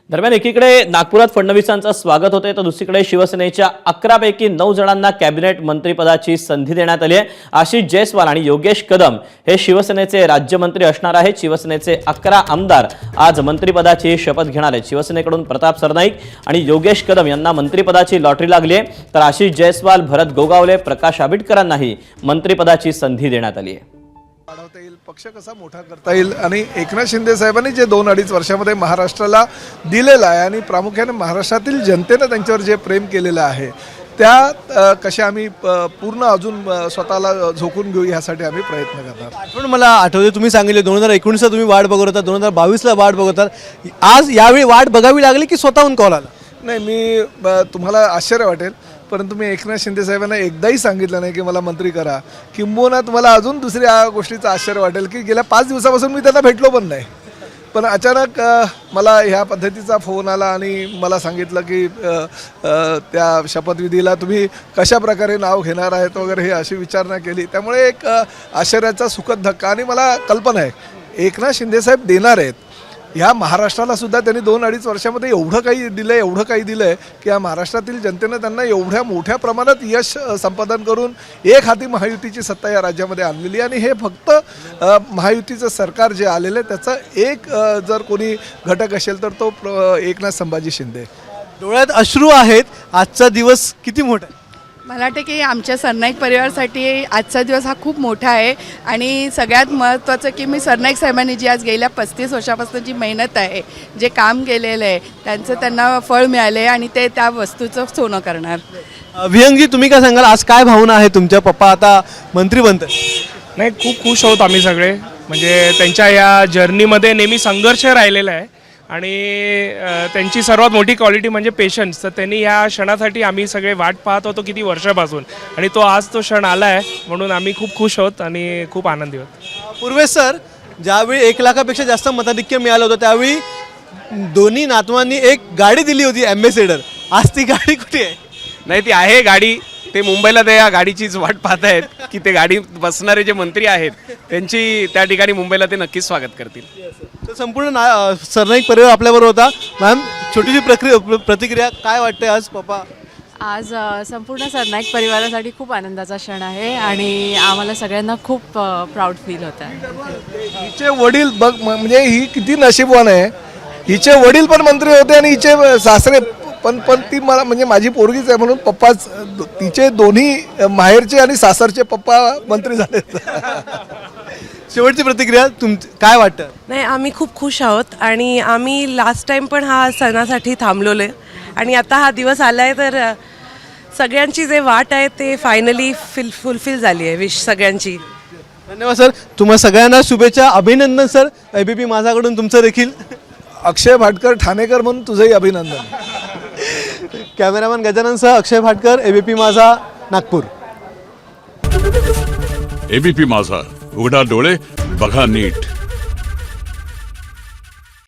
दरम्यान एकीकडे नागपुरात फडणवीसांचं स्वागत होते तर दुसरीकडे शिवसेनेच्या 11 पैकी 9 जणांना कॅबिनेट मंत्रिपदाची संधी देण्यात आली आहे। आशिष जयस्वाल आणि योगेश कदम हे शिवसेनेचे राज्यमंत्री असणार आहेत। शिवसेनेचे 11 आमदार आज मंत्रिपदाची शपथ घेणार आहेत। शिवसेनेकडून प्रताप सरनाईक आणि योगेश कदम यांना मंत्रिपदाची लॉटरी लागली आहे, तर आशिष जयस्वाल, भरत गोगावले, प्रकाश आबिटकरांनाही मंत्रिपदाची संधी देण्यात आली आहे। वाढवता येईल, पक्ष कसा मोठा करता येईल आणि एकनाथ शिंदे साहेबांनी जे 2-2.5 वर्षामध्ये महाराष्ट्राला दिलेलं आहे आणि प्रामुख्याने महाराष्ट्रातील जनतेने त्यांच्यावर जे प्रेम केलेलं आहे त्या कशा आम्ही पूर्ण अजून स्वतःला झोकून घेऊ यासाठी आम्ही प्रयत्न करणार। आठवण मला आठवते तुम्ही सांगितले 2019ला तुम्ही वाट बघत होता, 2022ला वाट बघत होता, आज यावेळी वाट बघावी लागली की स्वतःहून कॉल आला? नाही, मी तुम्हाला आश्चर्य वाटेल परंतु मी एकनाथ शिंदे साहेबांना एकदाही सांगितलं नाही की मला मंत्री करा। किंबहुना तुम्हाला अजून दुसऱ्या गोष्टीचं आश्चर्य वाटेल की गेल्या 5 दिवसापासून मी त्यांना भेटलो पण नाही, पण अचानक मला ह्या पद्धतीचा फोन आला आणि मला सांगितलं की त्या शपथविधीला तुम्ही कशा प्रकारे नाव घेणार आहेत वगैरे हे अशी विचारणा केली। त्यामुळे एक आश्चर्याचा सुखद धक्का आणि मला कल्पना आहे एकनाथ शिंदे साहेब देणार आहेत। ह्या महाराष्ट्राला सुद्धा त्यांनी 2-2.5 वर्षामध्ये एवढं काही दिलं की या महाराष्ट्रातील जनतेनं त्यांना एवढ्या मोठ्या प्रमाणात यश संपादन करून एक हाती महायुतीची सत्ता या राज्यामध्ये आणलेली आणि हे फक्त महायुतीचं सरकार जे आलेलं आहे त्याचा एक जर कोणी घटक असेल तर तो एकनाथ संभाजी शिंदे। डोळ्यात अश्रू आहेत, आजचा दिवस किती मोठा आहे? मला वाटतं की आमच्या सरनाईक परिवारासाठी आजचा दिवस हा खूप मोठा आहे आणि सगळ्यात महत्त्वाचं की मी सरनाईक साहेबांनी जी आज गेल्या 35 वर्षापासून जी मेहनत आहे, जे काम केलेलं आहे त्यांचं त्यांना फळ मिळालं आहे आणि ते त्या वस्तूचं सोनं करणार। विहंगजी, तुम्ही काय सांगाल, आज काय भावना आहे? तुमच्या पप्पा आता मंत्री बनतात? नाही, खूप खुश आहोत आम्ही सगळे, म्हणजे त्यांच्या या जर्नीमध्ये नेहमी संघर्ष राहिलेला आहे आणि त्यांची सर्वात मोठी क्वालिटी म्हणजे पेशन्स। तर त्यांनी ह्या क्षणासाठी आम्ही सगळे वाट पाहत होतो किती वर्षापासून आणि आज तो क्षण आला आहे, म्हणून आम्ही खूप खुश आहोत आणि खूप आनंदी आहोत। पूर्वेश सर, ज्यावेळी 1 लाखापेक्षा जास्त मताधिक्य मिळालं होतं त्यावेळी दोन्ही नातवांनी एक गाडी दिली होती ॲम्बेसेडर, आज ती गाडी कुठे आहे? नाही, ती आहे गाडी, ते मुंबईला त्या गाडीचीच वाट पाहत आहेत की ते गाडी बसणारे जे मंत्री आहेत त्यांची त्या ठिकाणी मुंबईला ते नक्कीच स्वागत करतील। तर संपूर्ण सरनाईक परिवार आपल्याबरोबर होता। मॅम, छोटीशी प्रतिक्रिया काय वाटते आज पप्पा? आज संपूर्ण सरनाईक परिवारासाठी खूप आनंदाचा क्षण आहे आणि आम्हाला सगळ्यांना खूप प्राऊड फील होत आहे। हिचे वडील बघ, म्हणजे ही किती नशीबवान आहे, हिचे वडील पण मंत्री होते आणि हिचे सासरे पण ती मला म्हणजे माझी पोरगीच आहे म्हणून पप्पाच, तिचे दोन्ही माहेरचे आणि सासरचे पप्पा मंत्री झाले। शेवटची प्रतिक्रिया काय वाटतं? नाही, आम्ही खूप खुश आहोत आणि आम्ही लास्ट टाइम पण हा सणासाठी थांबलोले आणि आता हा दिवस आला आहे तर सगळ्यांची जे वाट आहे ते फायनली फुलफिल झाली आहे। विश सगळ्यांची। धन्यवाद सर, तुम्हा सगळ्यांना शुभेच्छा, अभिनंदन सर। एबीपी माझाकडून तुमचं देखील। अक्षय भाटकर ठाणेकर म्हणून तुझंही अभिनंदन। कॅमेरामॅन गजाननसह अक्षय भाटकर, एबीपी माझा, नागपूर। एबीपी माझा, उघडा डोळे बघा नीट।